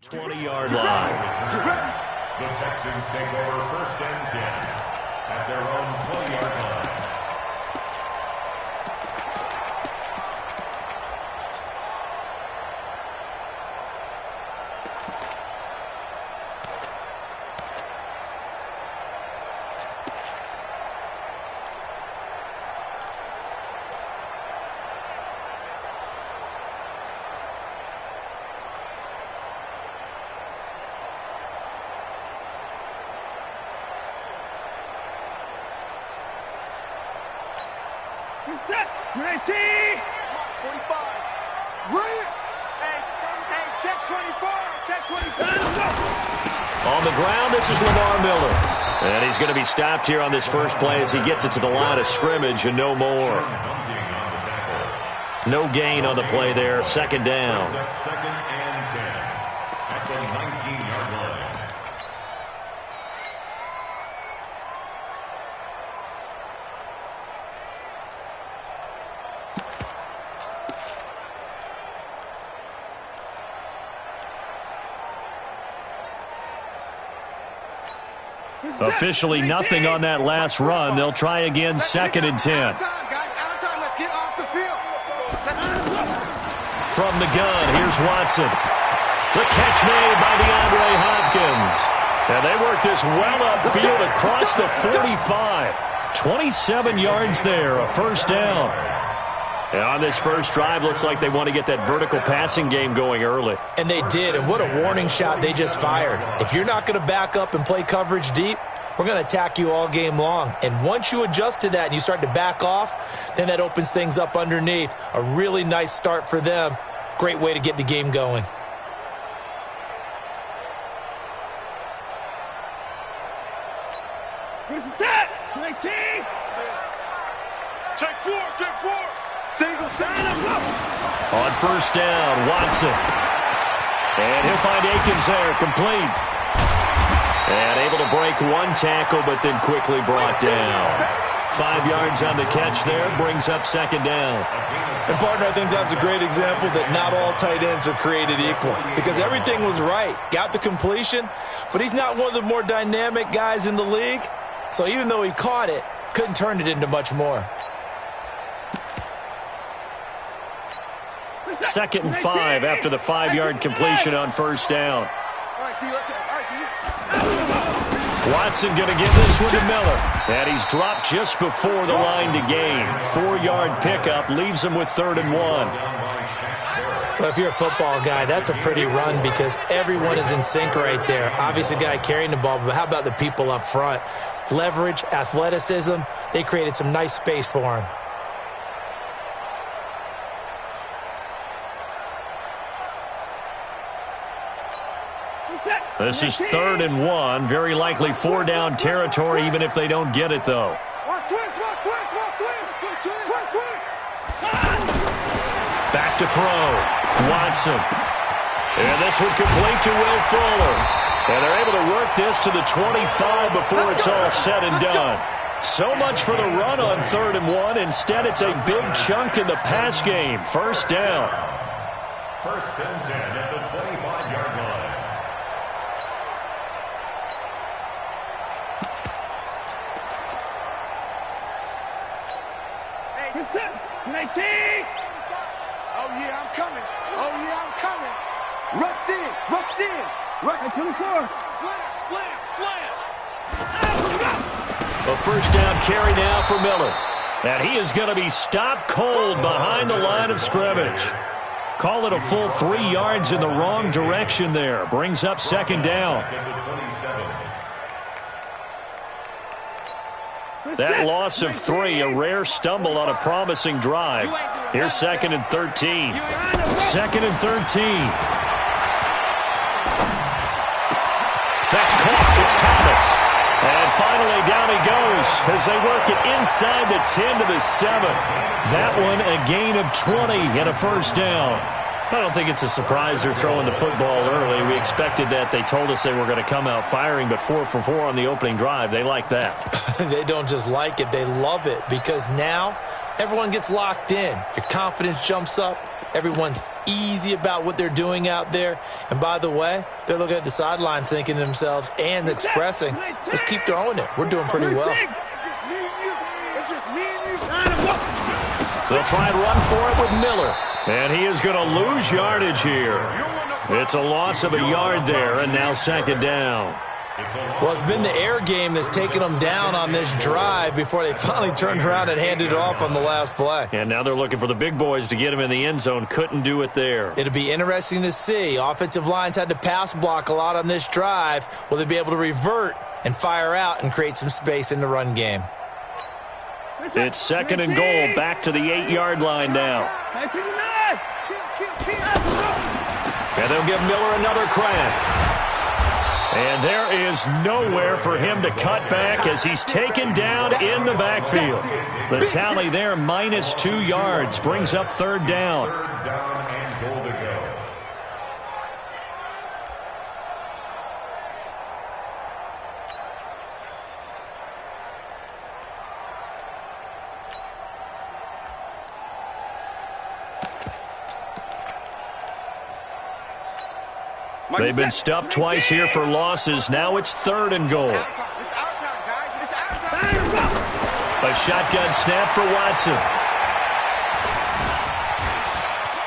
20-yard line. The Texans take over 1st and 10 at their own 20-yard line. Set. Ready. 45. Right. Hey, check 24. Check 24. On the ground, this is Lamar Miller. And he's going to be stopped here on this first play as he gets it to the line of scrimmage and no more. No gain on the play there. 2nd down. 2nd and 10 at the 19-yard line. Officially nothing on that last run. They'll try again, 2nd and 10. From the gun, here's Watson. The catch made by DeAndre Hopkins. And they work this well upfield across the 45. 27 yards there, a 1st down. And on this first drive, looks like they want to get that vertical passing game going early. And they did, and what a warning shot they just fired. If you're not going to back up and play coverage deep, we're going to attack you all game long. And once you adjust to that and you start to back off, then that opens things up underneath. A really nice start for them. Great way to get the game going. Where's that? 19. Check 4. Single down. On 1st down, Watson. And he'll find Akins there, complete. And able to break one tackle, but then quickly brought down. 5 yards on the catch there, brings up 2nd down. And, partner, I think that's a great example that not all tight ends are created equal. Because everything was right. Got the completion, but he's not one of the more dynamic guys in the league. So even though he caught it, couldn't turn it into much more. 2nd and 5 after the 5-yard completion on 1st down. Watson going to give this one to Miller. And he's dropped just before the line to gain. 4-yard pickup leaves him with 3rd and 1. Well, if you're a football guy, that's a pretty run because everyone is in sync right there. Obviously, the guy carrying the ball, but how about the people up front? Leverage, athleticism, they created some nice space for him. This is 3rd and 1. Very likely 4-down territory, even if they don't get it, though. Back to throw. Watson. And this one complete to Will Fuller. And they're able to work this to the 25 before it's all said and done. So much for the run on 3rd and 1. Instead, it's a big chunk in the pass game. 1st down. 1st and 10 at the 25-yard line. Set. 19. Oh, yeah, I'm coming. Rush in. 24. Slam. A 1st down carry now for Miller. And he is going to be stopped cold behind the line of scrimmage. Call it a full 3 yards in the wrong direction there. Brings up 2nd down. That loss of 3, a rare stumble on a promising drive. Here's 2nd and 13. 2nd and 13. That's caught. It's Thomas. And finally down he goes as they work it inside the 10 to the 7. That one a gain of 20 and a 1st down. I don't think it's a surprise they're throwing the football early. We expected that. They told us they were going to come out firing, but 4 for 4 on the opening drive. They like that. They don't just like it. They love it because now everyone gets locked in. Your confidence jumps up. Everyone's easy about what they're doing out there. And by the way, they're looking at the sideline thinking to themselves and expressing, let's keep throwing it. We're doing pretty well. They'll try and run for it with Miller. And he is going to lose yardage here. It's a loss of a yard there, and now second down. Well, it's been the air game that's taken them down on this drive before they finally turned around and handed it off on the last play. And now they're looking for the big boys to get him in the end zone. Couldn't do it there. It'll be interesting to see. Offensive lines had to pass block a lot on this drive. Will they be able to revert and fire out and create some space in the run game? It's second and goal, back to the 8-yard line now. And they'll give Miller another crack. And there is nowhere for him to cut back as he's taken down in the backfield. The tally there, -2 yards, brings up third down. Third down and goal to go. They've been stuffed twice here for losses. Now it's third and goal. A shotgun snap for Watson.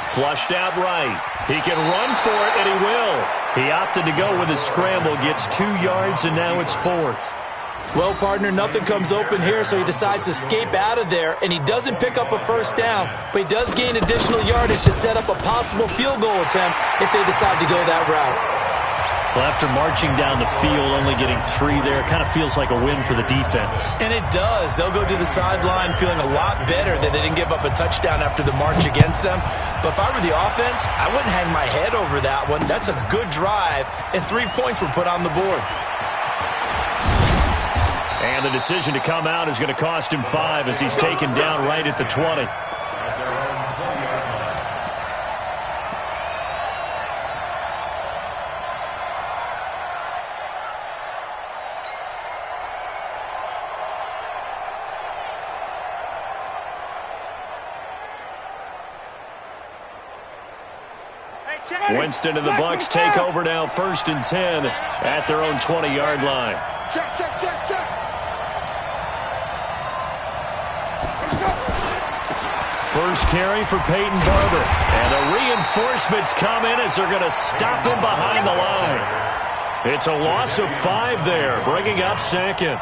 Flushed out right. He can run for it, and he will. He opted to go with a scramble, gets 2 yards, and now it's fourth. Well, partner, nothing comes open here, so he decides to escape out of there, and he doesn't pick up a first down, but he does gain additional yardage to set up a possible field goal attempt if they decide to go that route. Well, after marching down the field, only getting 3 there, it kind of feels like a win for the defense. And it does. They'll go to the sideline feeling a lot better that they didn't give up a touchdown after the march against them. But if I were the offense, I wouldn't hang my head over that one. That's a good drive, and 3 points were put on the board. And the decision to come out is going to cost him 5 as he's taken down right at the 20. Winston and the Bucs take over now, 1st and 10 at their own 20-yard line. Check, check, check, check. First carry for Peyton Barber. And the reinforcements come in as they're going to stop him behind the line. It's a loss of 5 there, bringing up second.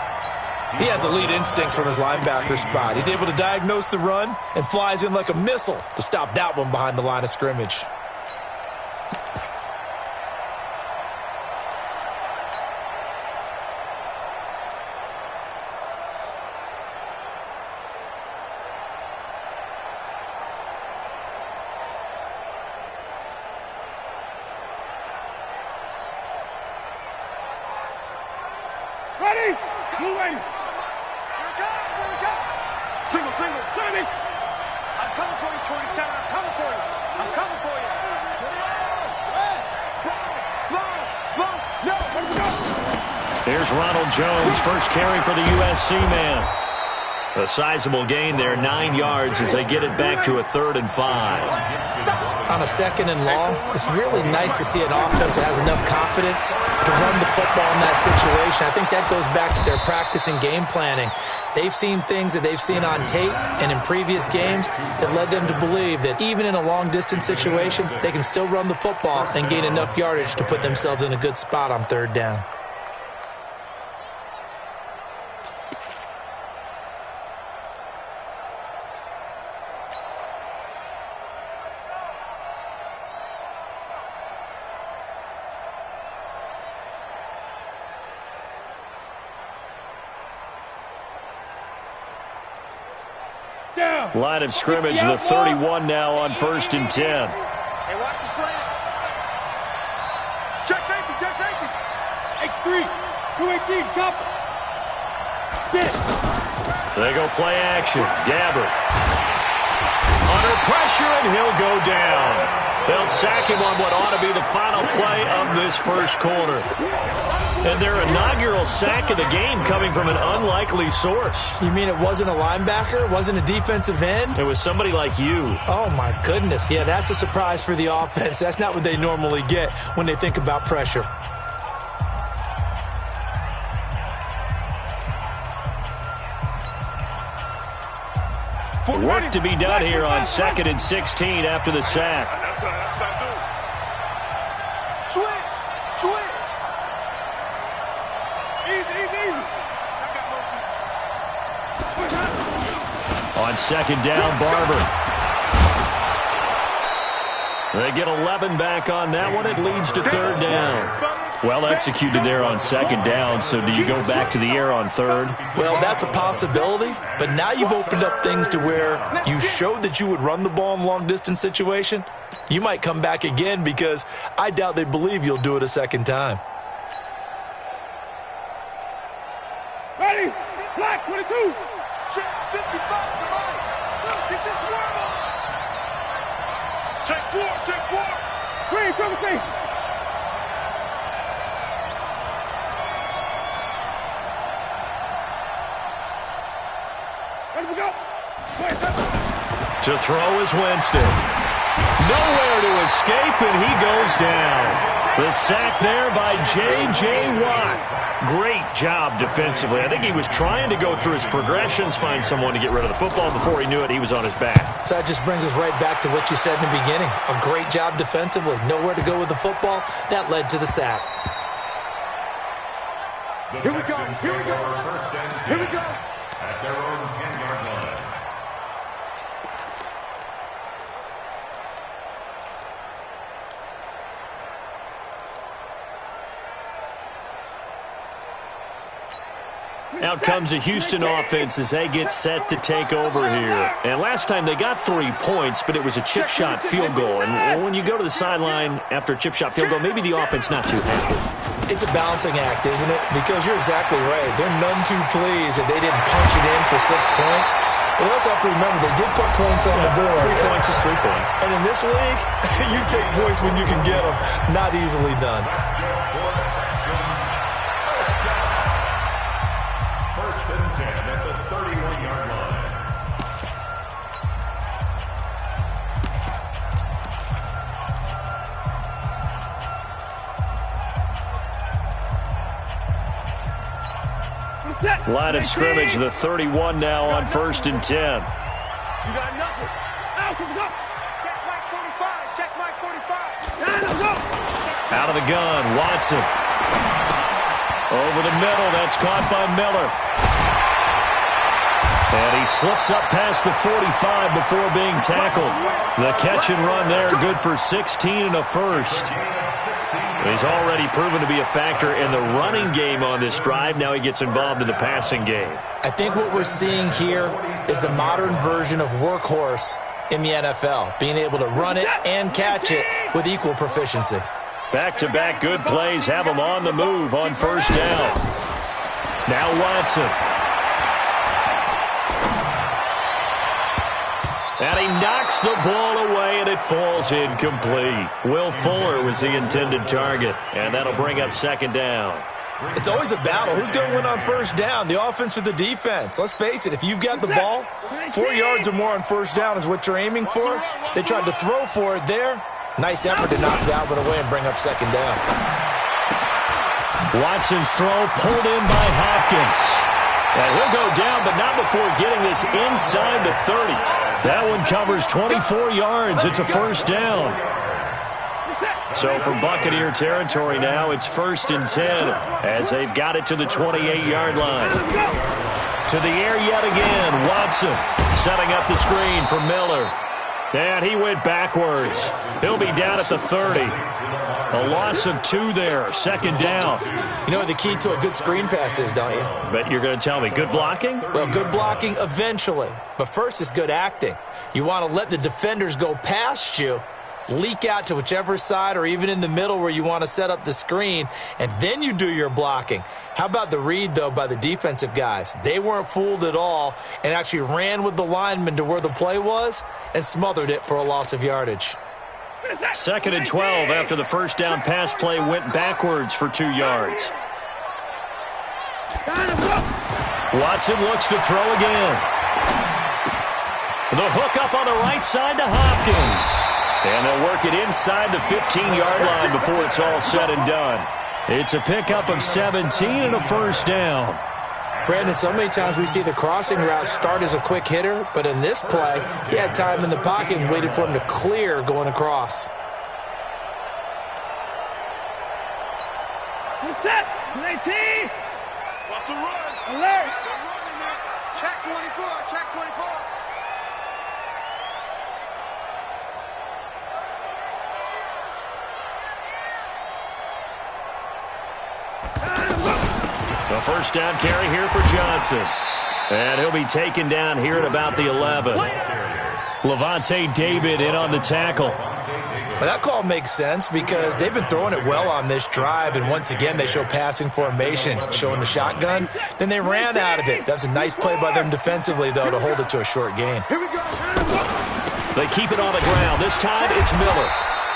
He has elite instincts from his linebacker spot. He's able to diagnose the run and flies in like a missile to stop that one behind the line of scrimmage. Ready? Blue ready. Single, single. Ready? I'm coming for you, 27. I'm coming for you. I'm coming for you. Small. No, let's go. Here's Ronald Jones, first carry for the USC man. A sizable gain there, 9 yards as they get it back to a 3rd and 5. On a 2nd and long, it's really nice to see an offense that has enough confidence to run the football in that situation. I think that goes back to their practice and game planning. They've seen things that they've seen on tape and in previous games that led them to believe that even in a long-distance situation, they can still run the football and gain enough yardage to put themselves in a good spot on 3rd down. Line of scrimmage, the 31 now on 1st and 10. Hey, watch the slant. Check safety. X3, 218, chopper. They go play action. Gabbert. Under pressure. pressure, and he'll go down. They'll sack him on what ought to be the final play of this first quarter. And their inaugural sack of the game coming from an unlikely source. You mean it wasn't a linebacker? It wasn't a defensive end? It was somebody like you. Oh, my goodness. Yeah, that's a surprise for the offense. That's not what they normally get when they think about pressure. Work to be done here on 2nd and 16 after the sack. That's not good. Switch. Easy. I got motion. On 2nd down, Barber. They get 11 back on that one. It leads to 3rd down. Well executed there on 2nd down, so do you go back to the air on 3rd? Well, that's a possibility, but now you've opened up things to where you showed that you would run the ball in long-distance situation. You might come back again because I doubt they believe you'll do it a second time. Ready? Black 22. Check 55 to right. Get this swarm on. Check 4. Green, trouble safety. To throw is Winston. Nowhere to escape, and he goes down. The sack there by J.J. Watt. Great job defensively. I think he was trying to go through his progressions, find someone to get rid of the football. Before he knew it, he was on his back. So that just brings us right back to what you said in the beginning. A great job defensively. Nowhere to go with the football. That led to the sack. Here we go. At their own 10-yard line. Out comes a Houston offense as they get set to take over here. And last time they got 3 points, but it was a chip shot field goal. And when you go to the sideline after a chip shot field goal, maybe the offense not too happy. It's a balancing act, isn't it? Because you're exactly right. They're none too pleased that they didn't punch it in for 6 points. But we also have to remember they did put points on the board. 3 points is 3 points. And in this league, you take points when you can get them. Not easily done. First and 10 at the 31-yard line. Line of scrimmage, the 31 now on 1st and 10. You got nothing. Out, let's go. Check Mike 45. Check Mike 45. Let's go. Out of the gun, Watson. Over the middle, that's caught by Miller. And he slips up past the 45 before being tackled. The catch and run there, good for 16 and a first. He's already proven to be a factor in the running game on this drive. Now he gets involved in the passing game. I think what we're seeing here is the modern version of workhorse in the NFL, being able to run it and catch it with equal proficiency. Back-to-back good plays have him on the move on 1st down. Now Watson. And he knocks the ball away, and it falls incomplete. Will Fuller was the intended target, and that'll bring up 2nd down. It's always a battle. Who's going to win on 1st down, the offense or the defense? Let's face it, if you've got the ball, 4 yards or more on 1st down is what you're aiming for. They tried to throw for it there. Nice effort to knock Dalvin away and bring up 2nd down. Watson's throw pulled in by Hopkins. And he'll go down, but not before getting this inside the 30. That one covers 24 yards. It's a 1st down. So from Buccaneer territory now, it's 1st and 10 as they've got it to the 28-yard line. To the air yet again. Watson setting up the screen for Miller. And he went backwards. He'll be down at the 30. A loss of 2 there. 2nd down. You know what the key to a good screen pass is, don't you? Bet you're going to tell me. Good blocking? Well, good blocking eventually. But first is good acting. You want to let the defenders go past you leak out to whichever side or even in the middle where you want to set up the screen, and then you do your blocking. How about the read, though, by the defensive guys? They weren't fooled at all and actually ran with the lineman to where the play was and smothered it for a loss of yardage. 2nd and 12 after the first down pass play went backwards for 2 yards. Watson looks to throw again. The hook up on the right side to Hopkins. And they'll work it inside the 15-yard line before it's all said and done. It's a pickup of 17 and a first down. Brandon, so many times we see the crossing route start as a quick hitter, but in this play, he had time in the pocket and waited for him to clear going across. Set. 19. What's the run? Alert. Check 24. Check 24. The first down carry here for Johnson. And he'll be taken down here at about the 11. Levante David in on the tackle. Well, that call makes sense because they've been throwing it well on this drive, and once again they show passing formation, showing the shotgun. Then they ran out of it. That's a nice play by them defensively, though, to hold it to a short gain. They keep it on the ground. This time it's Miller.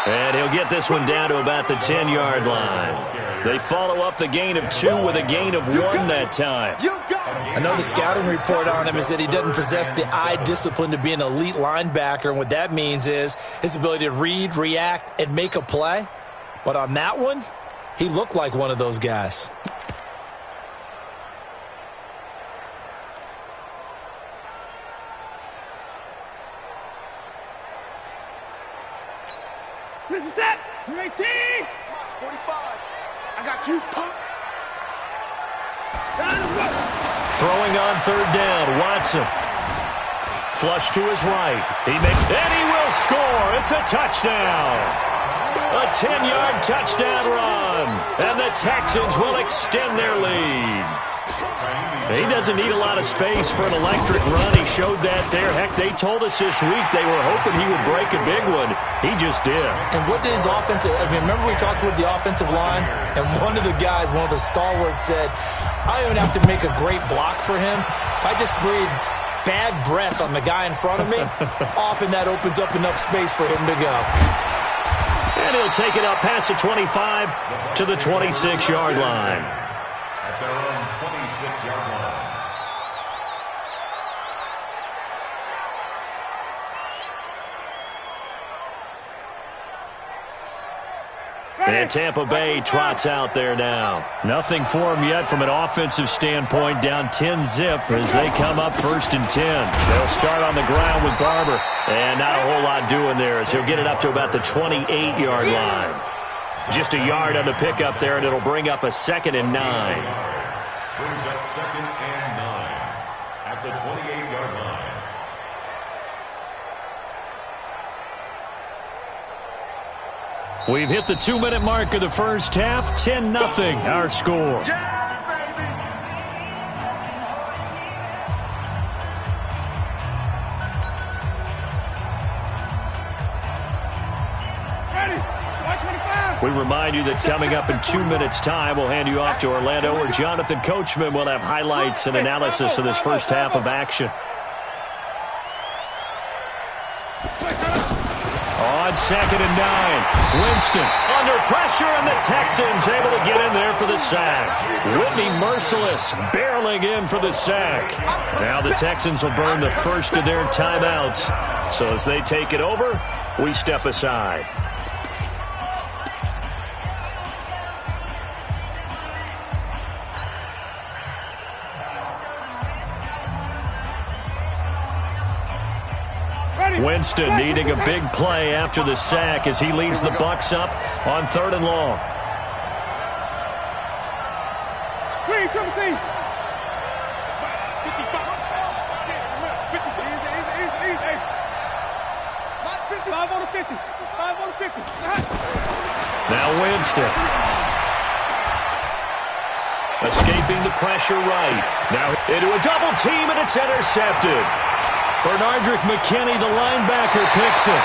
And he'll get this one down to about the 10-yard line. They follow up the gain of 2 with a gain of 1 that time. I know the scouting report on him is that he doesn't possess the eye discipline to be an elite linebacker, and what that means is his ability to read, react, and make a play. But on that one, he looked like one of those guys. This is that. 19. 45. I got you. Throwing on 3rd down, Watson. Flush to his right. And he will score. It's a touchdown. A 10-yard touchdown run. And the Texans will extend their lead. He doesn't need a lot of space for an electric run. He showed that there. Heck, they told us this week they were hoping he would break a big one. He just did. And what did his offensive – I mean, remember we talked with the offensive line? And one of the guys, one of the stalwarts said, I don't even have to make a great block for him. If I just breathe bad breath on the guy in front of me, often that opens up enough space for him to go. And he'll take it up past the 25 to the 26-yard line. At their own 26-yard line. And Tampa Bay trots out there now. Nothing for them yet from an offensive standpoint, down 10-zip as they come up 1st and 10. They'll start on the ground with Barber. And not a whole lot doing there as he'll get it up to about the 28-yard line. Just a yard on the pickup there, and it'll bring up a 2nd and 9. Brings up 2nd and 9 at the 28-yard line. We've hit the 2-minute mark of the first half. 10-0 our score. We remind you that coming up in 2 minutes' time, we'll hand you off to Orlando, where Jonathan Coachman will have highlights and analysis of this first half of action. On 2nd and 9, Winston under pressure, and the Texans able to get in there for the sack. Whitney Merciless barreling in for the sack. Now the Texans will burn the first of their timeouts. So as they take it over, we step aside. Winston needing a big play after the sack as he leads the Bucs up on 3rd and long. Green, come see. 55. Easy. 5 on the 50. 5 on the 50. Now Winston. Escaping the pressure right. Now into a double team, and it's intercepted. Bernardrick McKinney, the linebacker, picks it.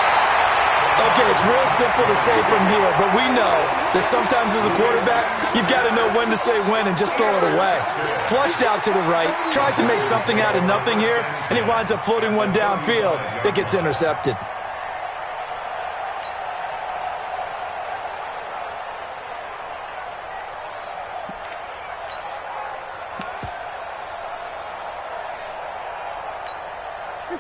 Okay, it's real simple to say from here, but we know that sometimes as a quarterback, you've got to know when to say when and just throw it away. Flushed out to the right, tries to make something out of nothing here, and he winds up floating one downfield that gets intercepted.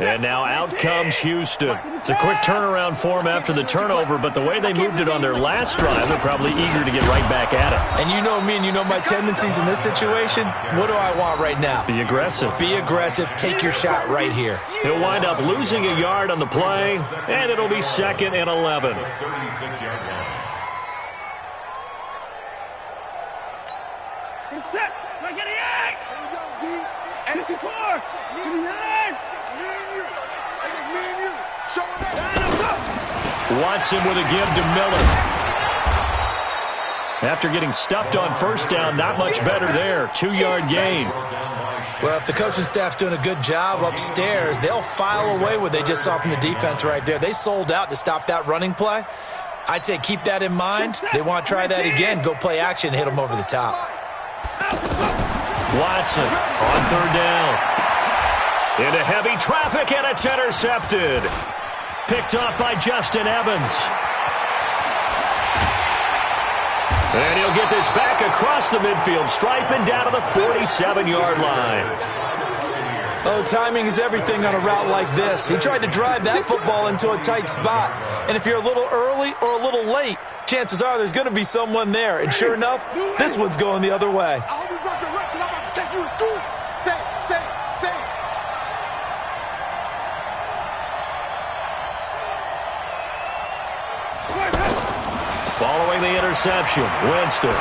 And now out comes Houston. It's a quick turnaround for them after the turnover, but the way they moved it on their last drive, they're probably eager to get right back at it. And you know me and you know my tendencies in this situation. What do I want right now? Be aggressive. Be aggressive. Take your shot right here. He'll wind up losing a yard on the play, and it'll be 2nd and 11. 36-yard line. Set. Like any egg. And it's 4. Watson with a give to Miller. After getting stuffed on first down, not much better there. 2-yard gain. Well, if the coaching staff's doing a good job upstairs, they'll file away what they just saw from the defense right there. They sold out to stop that running play. I'd say keep that in mind. They want to try that again. Go play action, hit them over the top. Watson on 3rd down. Into heavy traffic, and it's intercepted. Picked off by Justin Evans. And he'll get this back across the midfield stripe and down to the 47-yard line. Oh, timing is everything on a route like this. He tried to drive that football into a tight spot. And if you're a little early or a little late, chances are there's going to be someone there. And sure enough, this one's going the other way. I hope you brought your left because I'm about to take you to school. Say. Following the interception, Winston.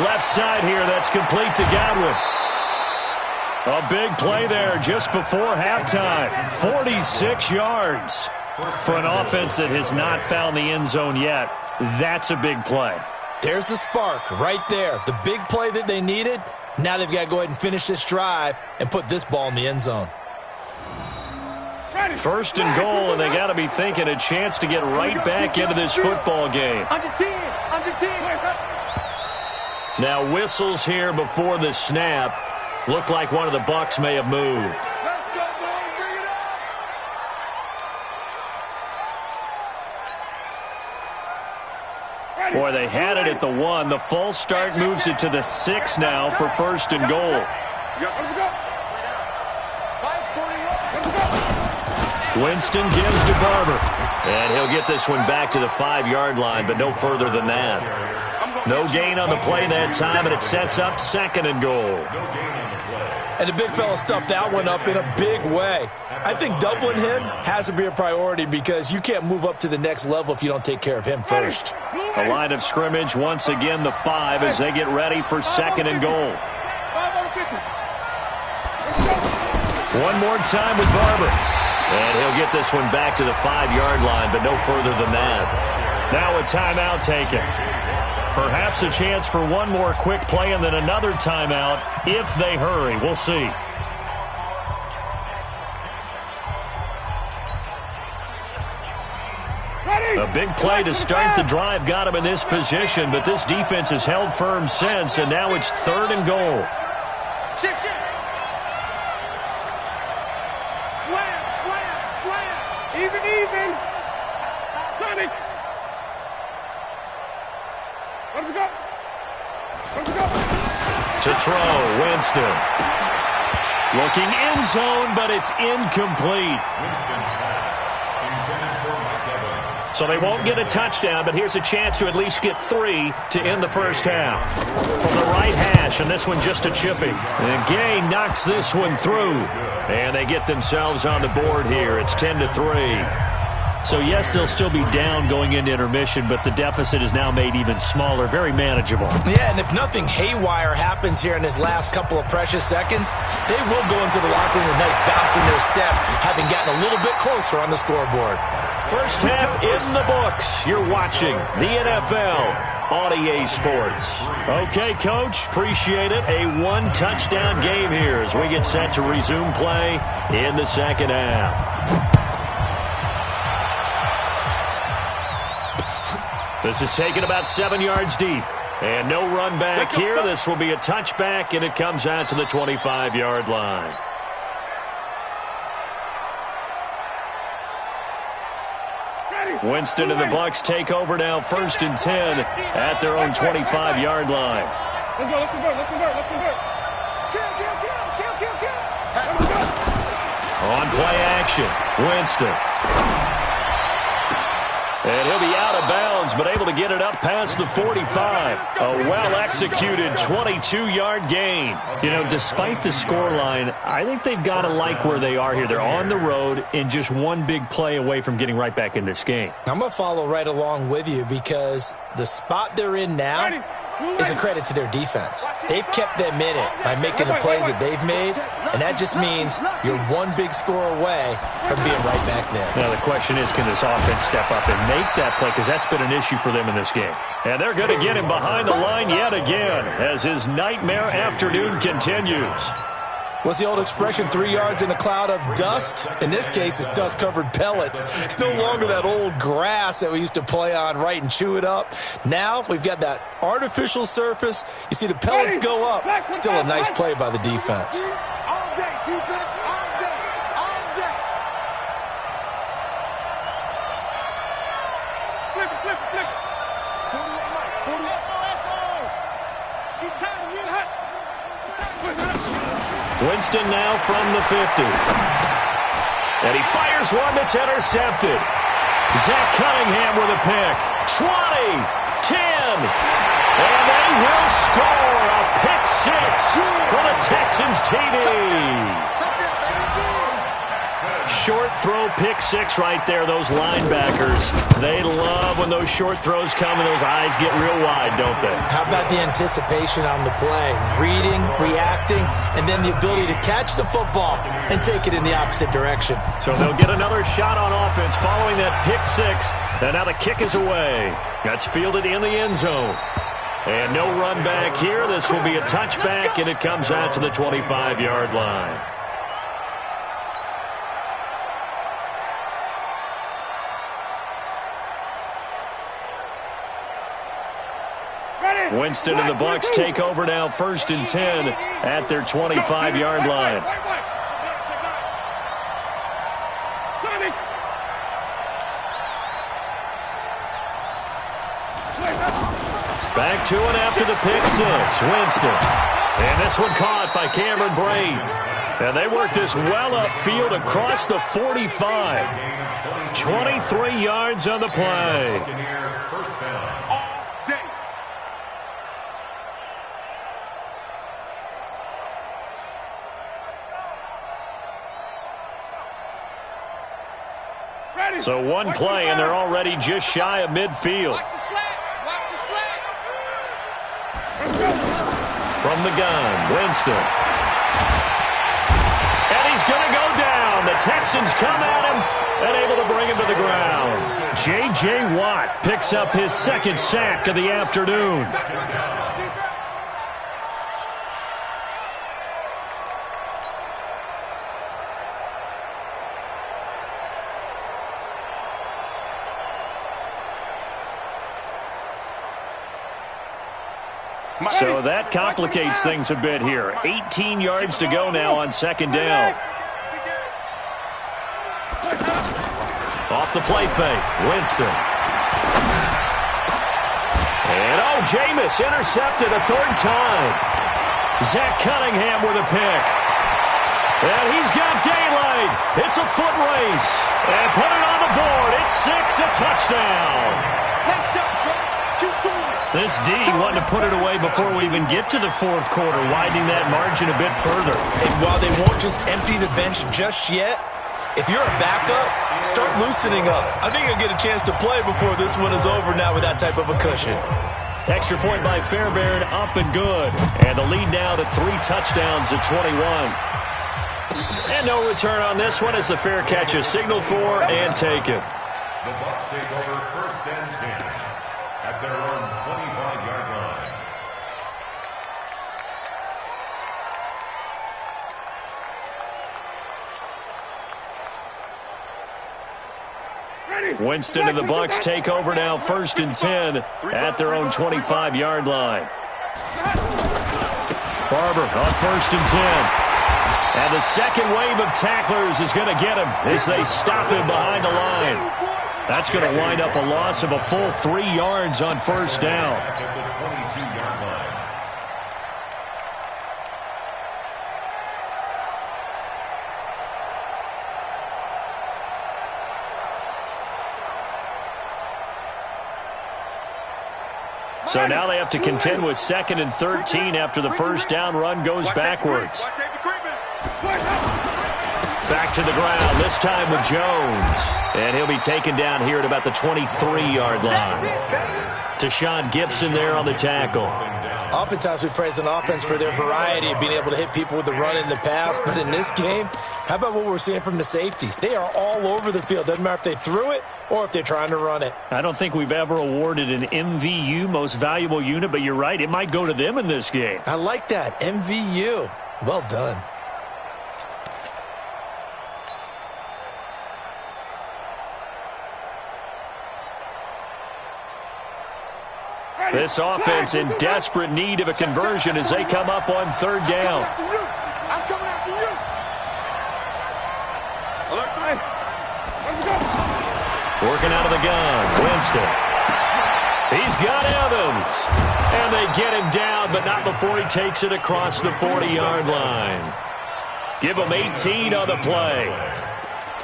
Left side here, that's complete to Godwin. A big play there just before halftime. 46 yards for an offense that has not found the end zone yet. That's a big play. There's the spark right there. The big play that they needed. Now they've got to go ahead and finish this drive and put this ball in the end zone. 1st and goal, and they got to be thinking a chance to get right back into this football game. Under 10. Now whistles here before the snap. Looked like one of the Bucs may have moved. Let's go, boys. Bring it up. Boy, they had it at the 1. The false start moves it to the 6 now for 1st and goal. Winston gives to Barber. And he'll get this one back to the 5-yard line, but no further than that. No gain on the play that time, and it sets up 2nd and goal. And the big fella stuffed that one up in a big way. I think doubling him has to be a priority because you can't move up to the next level if you don't take care of him first. A line of scrimmage, once again the 5 as they get ready for 2nd and goal. One more time with Barber. And he'll get this one back to the 5-yard line, but no further than that. Now a timeout taken. Perhaps a chance for one more quick play and then another timeout if they hurry. We'll see. A big play to start the drive got him in this position, but this defense has held firm since, and now it's 3rd and goal. Even. Johnny. Let him go. To throw, Winston. Looking end zone, but it's incomplete. So they won't get a touchdown, but here's a chance to at least get 3 to end the first half. From the right hash, and this one just a chipping. And Gay knocks this one through. And they get themselves on the board here. It's 10-3. So, yes, they'll still be down going into intermission, but the deficit is now made even smaller, very manageable. Yeah, and if nothing haywire happens here in his last couple of precious seconds, they will go into the locker room with a nice bounce in their step, having gotten a little bit closer on the scoreboard. First half in the books. You're watching the NFL on EA Sports. Okay, Coach, appreciate it. A one-touchdown game here as we get set to resume play in the second half. This is taken about 7 yards deep. And no run back here. This will be a touchback, and it comes out to the 25-yard line. Winston and the Bucs take over now, 1st and 10 at their own 25-yard line. Let's go, let's convert, let's convert, let's convert. On play action, Winston. And he'll be out of bounds, but able to get it up past the 45. A well-executed 22-yard gain. You know, despite the scoreline, I think they've got to like where they are here. They're on the road and just one big play away from getting right back in this game. I'm going to follow right along with you because the spot they're in now is a credit to their defense. They've kept them in it by making the plays that they've made, and that just means you're one big score away from being right back there. Now the question is, can this offense step up and make that play, because that's been an issue for them in this game. And they're going to get him behind the line yet again as his nightmare afternoon continues. What's the old expression, 3 yards in a cloud of dust? In this case, it's dust-covered pellets. It's no longer that old grass that we used to play on, right, and chew it up. Now we've got that artificial surface. You see the pellets go up. Still a nice play by the defense. All day, defense, all day, all day. Flip it, flip it, flip it. 48 Mike, 48. He's tired, he's hot. He's tired. Winston now from the 50. And he fires one that's intercepted. Zach Cunningham with a pick. 20, 10, and they will score a pick six for the Texans TD. Short throw pick six right there. Those linebackers, they love when those short throws come and those eyes get real wide, don't they? How about the anticipation on the play? Reading, reacting, and then the ability to catch the football and take it in the opposite direction. So they'll get another shot on offense following that pick six. And now the kick is away. That's fielded in the end zone. And no run back here. This will be a touchback, and it comes out to the 25-yard line. Winston and the Bucs take over now, 1st and 10 at their 25-yard line. Back to it after the pick six. Winston. And this one caught by Cameron Braid. And they work this well upfield across the 45. 23 yards on the play. So one play, and they're already just shy of midfield. Watch the slack. Watch the slack. From the gun, Winston. And he's going to go down. The Texans come at him and able to bring him to the ground. J.J. Watt picks up his second sack of the afternoon. So that complicates things a bit here. 18 yards to go now on second down. Off the play fake, Winston. And Jameis intercepted a third time. Zach Cunningham with a pick. And he's got daylight. It's a foot race. And put it on the board. It's 6, a touchdown. This D wanted to put it away before we even get to the fourth quarter, widening that margin a bit further. And while they won't just empty the bench just yet, if you're a backup, start loosening up. I think you'll get a chance to play before this one is over now with that type of a cushion. Extra point by Fairbairn, up and good. And the lead now to 3 touchdowns at 21. And no return on this one as the fair catch is signaled for and taken. The Bucs take over 1st and 10 at their own 25-yard line. Winston and the Bucs take over now, 1st and 10 at their own 25-yard line. Barber on 1st and 10. And the second wave of tacklers is going to get him as they stop him behind the line. That's going to wind up a loss of a full 3 yards on 1st down. So now they have to contend with 2nd and 13 after the 1st down run goes backwards. Back to the ground, this time with Jones. And he'll be taken down here at about the 23-yard line. Tashawn Gibson there on the tackle. Oftentimes we praise an offense for their variety of being able to hit people with the run in the pass. But in this game, how about what we're seeing from the safeties? They are all over the field. Doesn't matter if they threw it or if they're trying to run it. I don't think we've ever awarded an MVU, most valuable unit, but you're right. It might go to them in this game. I like that. MVU. Well done. This offense in desperate need of a conversion as they come up on 3rd down. I'm coming after you. Working out of the gun, Winston. He's got Evans. And they get him down, but not before he takes it across the 40-yard line. Give him 18 on the play.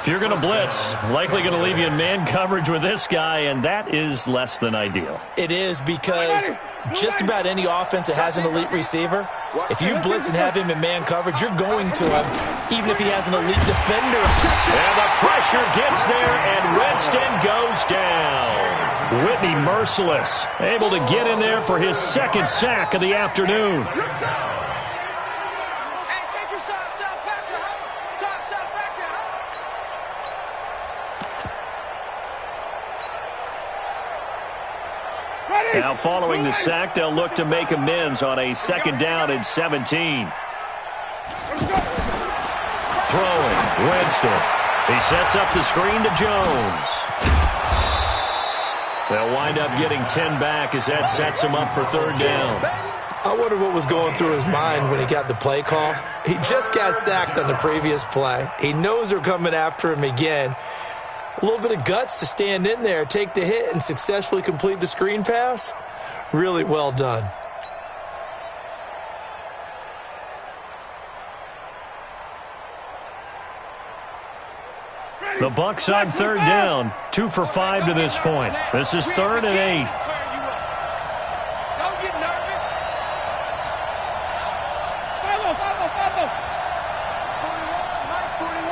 If you're going to blitz, likely going to leave you in man coverage with this guy, and that is less than ideal. It is because just about any offense that has an elite receiver, if you blitz and have him in man coverage, you're going to him, even if he has an elite defender. And the pressure gets there, and Winston goes down. Whitney merciless, able to get in there for his 2nd sack of the afternoon. Now following the sack, they'll look to make amends on a 2nd down and 17. Throwing, Winston. He sets up the screen to Jones. They'll wind up getting 10 back as that sets him up for 3rd down. I wonder what was going through his mind when he got the play call. He just got sacked on the previous play. He knows they're coming after him again. A little bit of guts to stand in there, take the hit, and successfully complete the screen pass. Really well done. The Bucs on 3rd down, 2 for 5 to this point. This is 3rd and 8. Don't get nervous. Follow. 41.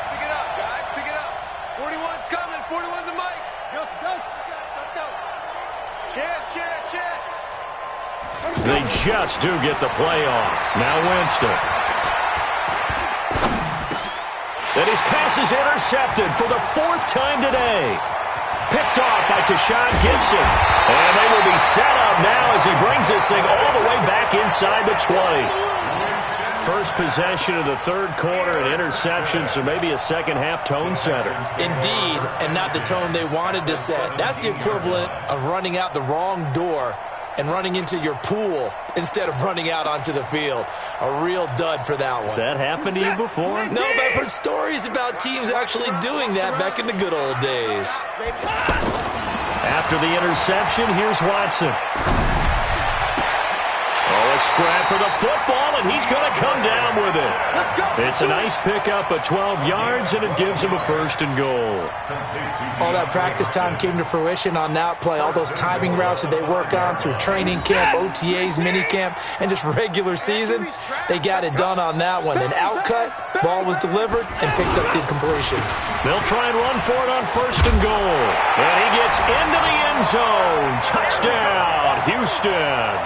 Pick it up, guys. Pick it up. 41's coming. 41's the mic. Go. Let's go. Chance. They just do get the play off. Now Winston. And his pass is intercepted for the 4th time today. Picked off by Tashawn Gibson. And they will be set up now as he brings this thing all the way back inside the 20. First possession of the 3rd quarter, an interception, so maybe a second-half tone setter. Indeed, and not the tone they wanted to set. That's the equivalent of running out the wrong door and running into your pool instead of running out onto the field. A real dud for that one. Has that happened to you before? No, but I've heard stories about teams actually doing that back in the good old days. After the interception, here's Watson. Oh, a scrap for the football, and he's going to come down with it. It's a nice pickup of 12 yards, and it gives him a 1st and goal. All that practice time came to fruition on that play. All those timing routes that they work on through training camp, OTAs, minicamp, and just regular season, they got it done on that one. An outcut, ball was delivered, and picked up the completion. They'll try and run for it on 1st and goal. And he gets into the end zone. Touchdown, Houston.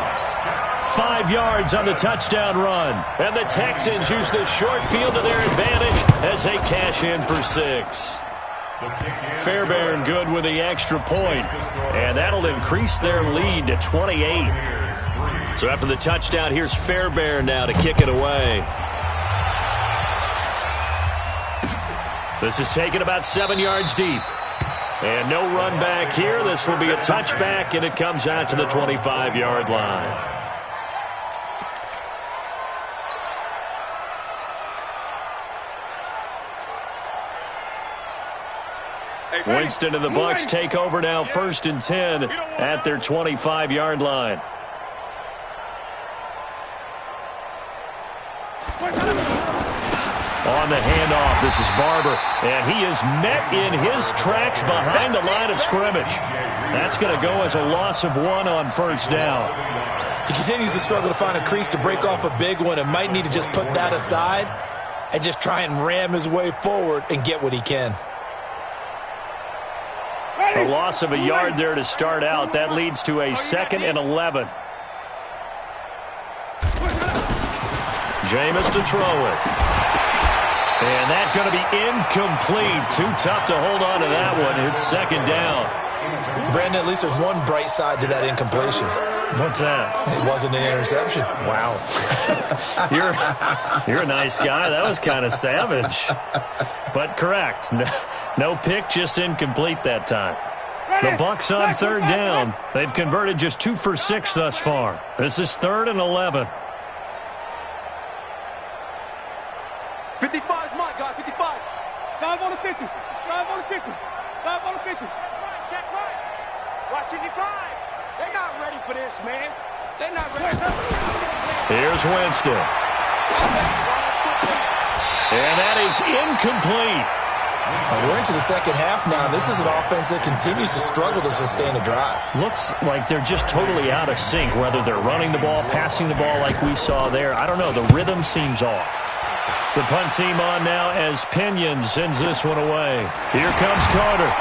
5 yards on the touchdown run. And the Texans use the short field to their advantage as they cash in for 6. Fairbairn good with the extra point. And that'll increase their lead to 28. So after the touchdown, here's Fairbairn now to kick it away. This is taken about 7 yards deep. And no run back here. This will be a touchback, and it comes out to the 25-yard line. Winston and the Bucs take over now, 1st and 10 at their 25-yard line. On the handoff, this is Barber, and he is met in his tracks behind the line of scrimmage. That's going to go as a loss of 1 on 1st down. He continues to struggle to find a crease to break off a big one and might need to just put that aside and just try and ram his way forward and get what he can. A loss of a yard there to start out. That leads to a 2nd and 11. Jameis to throw it. And that's going to be incomplete. Too tough to hold on to that one. It's 2nd down. Brandon, at least there's one bright side to that incompletion. What's that? It wasn't an interception. Wow. You're a nice guy. That was kind of savage. But correct. No pick, just incomplete that time. The Bucs on 3rd down. They've converted just 2 for 6 thus far. This is 3rd and 11. 55 is mine, guys. 55. 5 on the 50. 5 on the 50. 5 on the 50. Check right. Watch 55. They're not ready for this, man. They're not ready. Here's Winston. And that is incomplete. We're into the 2nd half now. This is an offense that continues to struggle to sustain a drive. Looks like they're just totally out of sync, whether they're running the ball, passing the ball like we saw there. I don't know. The rhythm seems off. The punt team on now as Pinion sends this one away. Here comes Carter.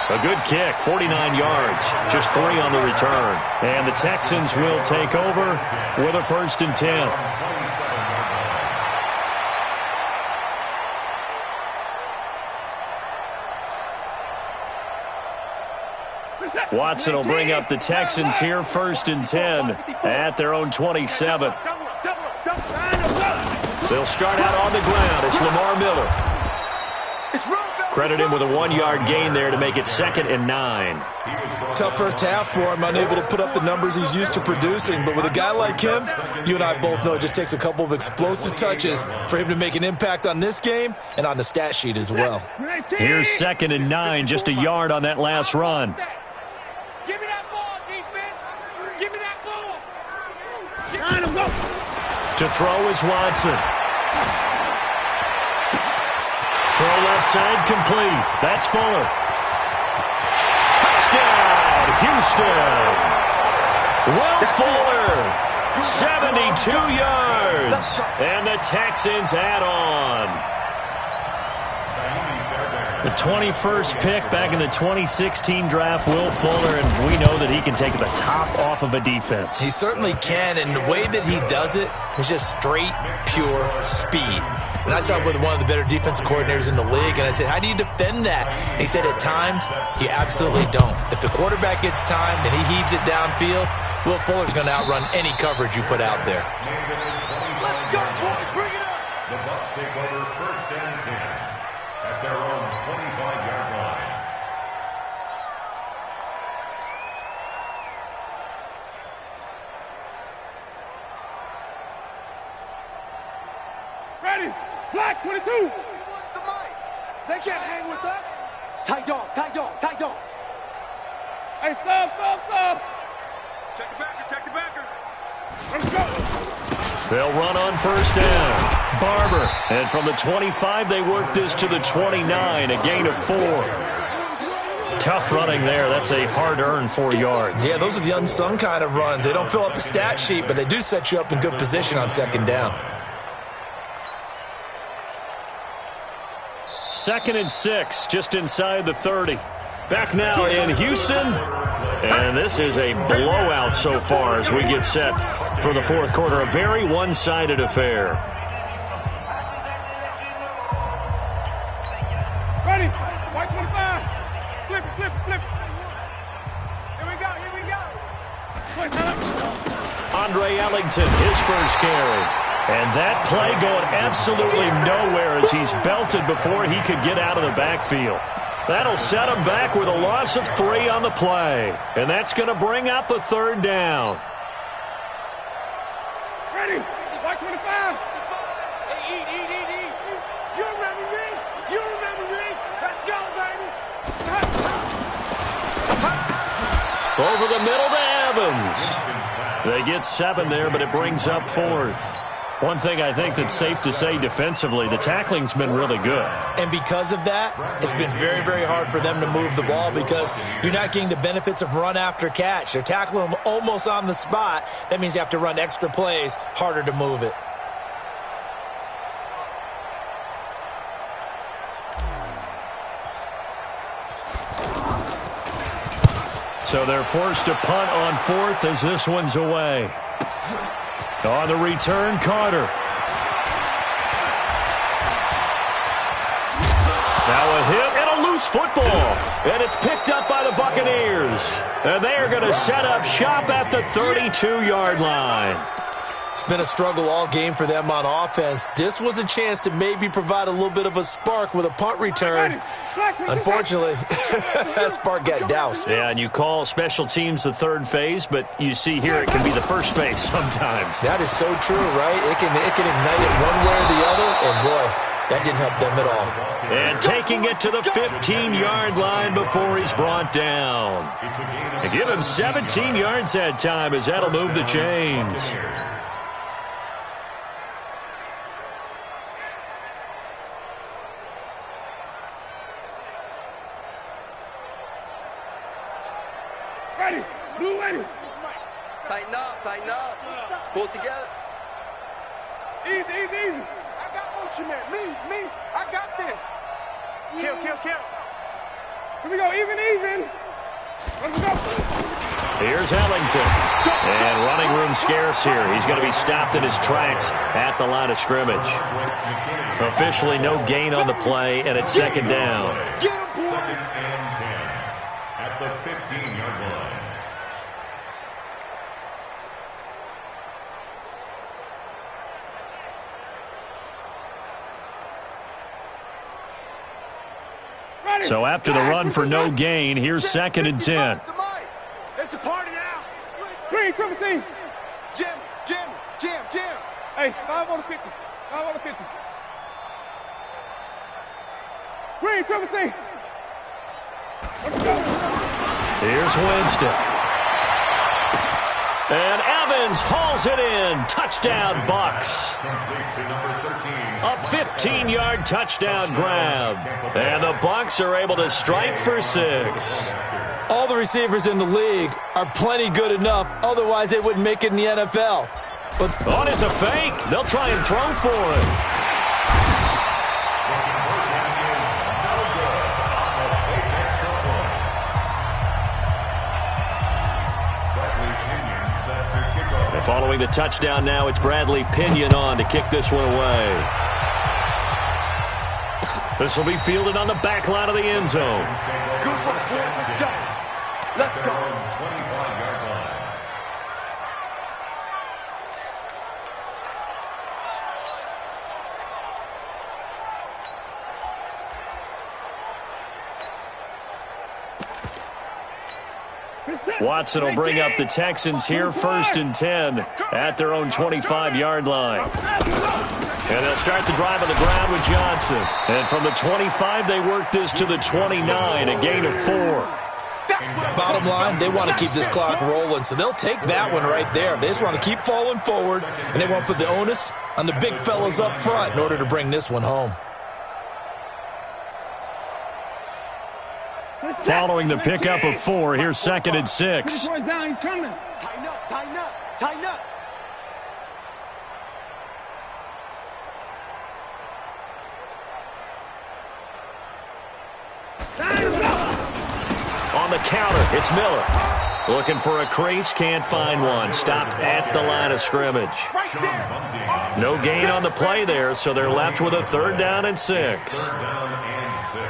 A good kick, 49 yards, just 3 on the return. And the Texans will take over with a 1st and 10. Watson will bring up the Texans here, 1st and 10 at their own 27. They'll start out on the ground. It's Lamar Miller. Credit him with a 1-yard gain there to make it 2nd and 9. Tough first half for him, unable to put up the numbers he's used to producing. But with a guy like him, you and I both know it just takes a couple of explosive touches for him to make an impact on this game and on the stat sheet as well. Here's 2nd and 9, just a yard on that last run. Give me that ball, defense. Give me that ball. To throw is Watson. Throw left side complete. That's Fuller. Touchdown, Houston. Will Fuller, 72 yards. And the Texans add on. The 21st pick back in the 2016 draft, Will Fuller, and we know that he can take the top off of a defense. He certainly can, and the way that he does it is just straight, pure speed. And I talked with one of the better defense coordinators in the league, and I said, how do you defend that? And he said, at times, you absolutely don't. If the quarterback gets timed and he heaves it downfield, Will Fuller's going to outrun any coverage you put out there. Let's go, boys. Bring it up. The Bucs take over 1st and 10 at their own 25-yard line. Ready. Black 22. What's the mic? They can't hang with us. Tight dog, tight dog, tight dog. Hey, stop. Check the backer, check the backer. Let's go. They'll run on 1st down. Barber. And from the 25, they work this to the 29, a gain of 4. Tough running there. That's a hard-earned 4 yards. Yeah, those are the unsung kind of runs. They don't fill up the stat sheet, but they do set you up in good position on 2nd down. 2nd and 6, just inside the 30. Back now in Houston. And this is a blowout so far as we get set for the 4th quarter. A very one-sided affair. Ready. White 25. Flip. Here we go. Andre Ellington, his first carry. And that play going absolutely nowhere as he's belted before he could get out of the backfield. That'll set him back with a loss of 3 on the play. And that's going to bring up a third down. Ready? White 25. Hey, eat. You remember me? You remember me? Let's go, baby. Over the middle to Evans. They get 7 there, but it brings up 4th. One thing I think that's safe to say defensively, the tackling's been really good. And because of that, it's been very, very hard for them to move the ball because you're not getting the benefits of run after catch. They're tackling them almost on the spot. That means you have to run extra plays, harder to move it. So they're forced to punt on 4th as this one's away. On the return, Carter. Now a hit and a loose football. And it's picked up by the Buccaneers. And they are going to set up shop at the 32-yard line. It's been a struggle all game for them on offense. This was a chance to maybe provide a little bit of a spark with a punt return. Unfortunately, that spark got doused. Yeah, and you call special teams the third phase, but you see here it can be the first phase sometimes. That is so true, right? It can ignite it one way or the other, and boy, that didn't help them at all. And taking it to the 15-yard line before he's brought down. They give him 17 yards that time as that'll move the chains. Ready. Blue ready. Tighten up. Pull it together. Easy. I got motion, man. Me. I got this. Kill. Here we go. Even. Let's go. Here's Ellington. And running room scarce here. He's going to be stopped in his tracks at the line of scrimmage. Officially no gain on the play, and it's second down. Get him, boy. 2nd and 10 at the 15-yard line. So after the run for no gain, here's 2nd and 10. It's a party now. Green, 17. Jim. Hey, 5 on the 50. Green, 17. Let's go. Here's Winston. And Evans hauls it in. Touchdown, Bucks. A 15-yard touchdown grab. And the Bucks are able to strike for 6. All the receivers in the league are plenty good enough. Otherwise, they wouldn't make it in the NFL. But it's a fake. They'll try and throw for it. Following the touchdown now, it's Bradley Pinion on to kick this one away. This will be fielded on the back line of the end zone. Good work, boy. Let's go. 25-yard line. Watson will bring up the Texans here 1st and 10 at their own 25-yard line. And they'll start the drive on the ground with Johnson. And from the 25, they work this to the 29, a gain of 4. bottom line, they want to keep this clock rolling, so they'll take that one right there. They just want to keep falling forward, and they want to put the onus on the big fellas up front in order to bring this one home. Following the pickup of 4, here's 2nd and 6. Down, he's coming. Tighten up, tighten up, tighten up. On the counter, it's Miller. Looking for a crease, can't find one. Stopped at the line of scrimmage. Right there. No gain on the play there, so they're left with a 3rd down and 6. 3rd down and 6.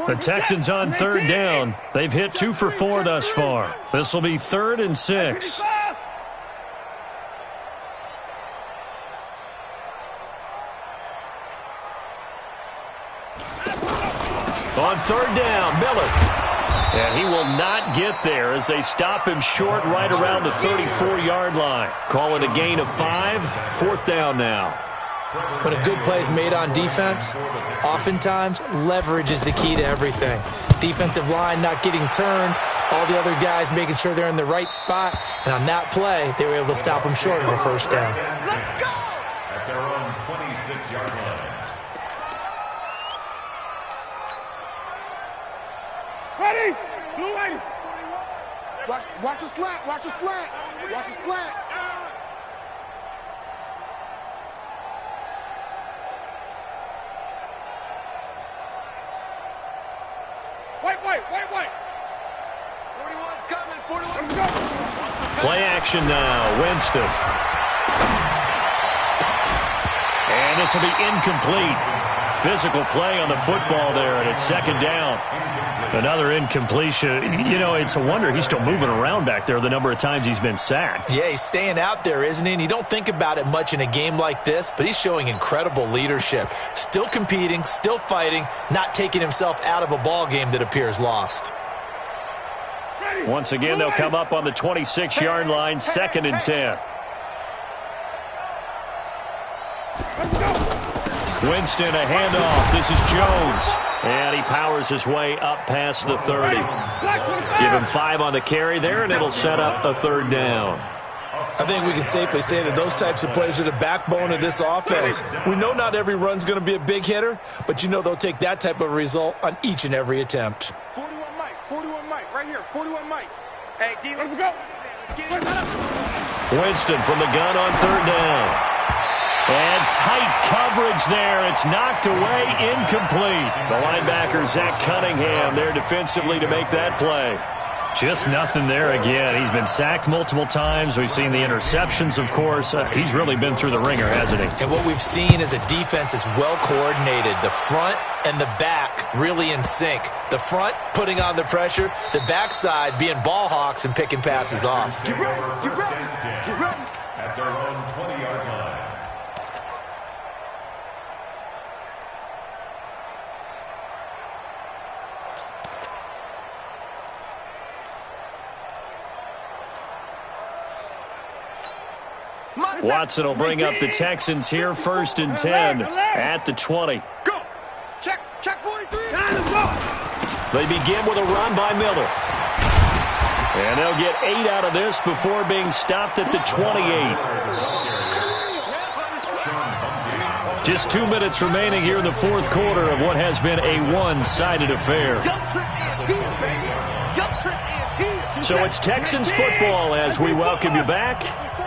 The Texans on third down. They've hit 2 for 4 thus far. This will be 3rd and 6. On third down, Miller. And he will not get there as they stop him short right around the 34-yard line. Call it a gain of 5, 4th down now. When a good play is made on defense, oftentimes leverage is the key to everything. Defensive line not getting turned, all the other guys making sure they're in the right spot, and on that play, they were able to stop him short of a first down. Let's go! At their own 26-yard line. Ready? Blue lady. Watch a slant. Watch a slant. Watch a slant. White. 41's coming. 41. Play action now. Winston. And this will be incomplete. Physical play on the football there, and it's 2nd down. Another incompletion. You know, it's a wonder he's still moving around back there the number of times he's been sacked. Yeah, he's staying out there, isn't he? And you don't think about it much in a game like this, but he's showing incredible leadership. Still competing, still fighting, not taking himself out of a ball game that appears lost. Once again, they'll come up on the 26-yard line, 2nd and 10. Winston, a handoff. This is Jones. And he powers his way up past the 30. Give him 5 on the carry there, and it'll set up a 3rd down. I think we can safely say that those types of plays are the backbone of this offense. We know not every run's going to be a big hitter, but you know they'll take that type of result on each and every attempt. 41 Mike, right here. 41 Mike. Hey, D, let me go. Winston from the gun on 3rd down. And tight coverage there. It's knocked away, incomplete. The linebacker, Zach Cunningham, there defensively to make that play. Just nothing there again. He's been sacked multiple times. We've seen the interceptions, of course. He's really been through the ringer, hasn't he? And what we've seen is a defense that's well coordinated. The front and the back really in sync. The front putting on the pressure. The backside being ball hawks and picking passes off. Get ready. At their own 20-yard line. Watson will bring up the Texans here, 1st and 10 at the 20. Go. Check 43. They begin with a run by Miller. And they'll get 8 out of this before being stopped at the 28. Just 2 minutes remaining here in the 4th quarter of what has been a one-sided affair. So it's Texans football as we welcome you back.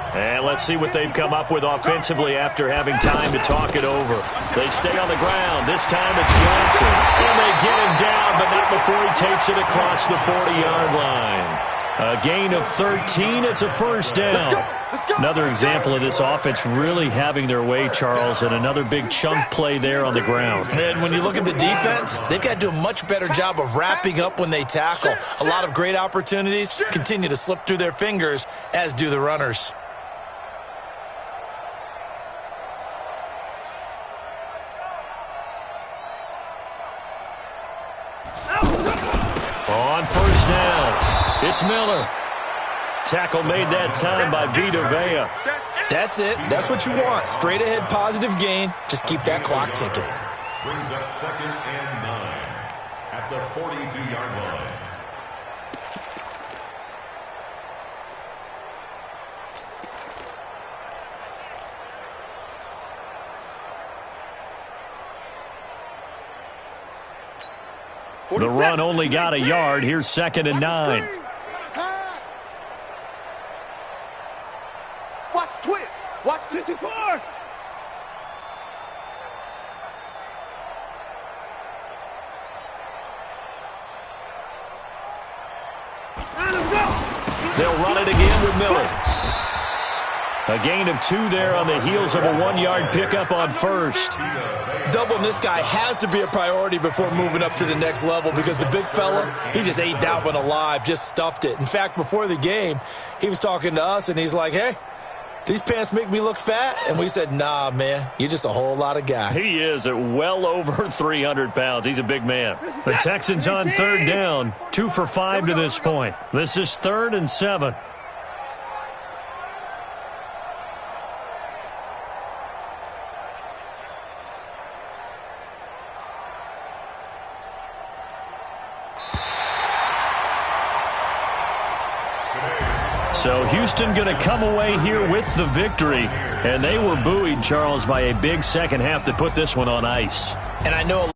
And let's see what they've come up with offensively after having time to talk it over. They stay on the ground. This time it's Johnson. And they get him down, but not before he takes it across the 40-yard line. A gain of 13. It's a 1st down. Another example of this offense really having their way, Charles, and another big chunk play there on the ground. And when you look at the defense, they've got to do a much better job of wrapping up when they tackle. A lot of great opportunities continue to slip through their fingers, as do the runners. On 1st down, it's Miller. Tackle made that time by Vita Vea. That's it. That's what you want. Straight ahead positive gain. Just keep that clock ticking. Brings up 2nd and 9 at the 42-yard line. The run only got a yard. Here's 2nd and 9. Pass. Watch twist. Watch 54. They'll run it again with Miller. A gain of 2 there on the heels of a 1-yard pickup on first. Doubling this guy has to be a priority before moving up to the next level because the big fella, he just ate that one alive, just stuffed it. In fact, before the game, he was talking to us, and he's like, hey, these pants make me look fat? And we said, nah, man, you're just a whole lot of guy. He is at well over 300 pounds. He's a big man. The Texans on 3rd down, 2 for 5 to this point. This is 3rd and 7. So Houston going to come away here with the victory. And they were buoyed, Charles, by a big second half to put this one on ice. And I know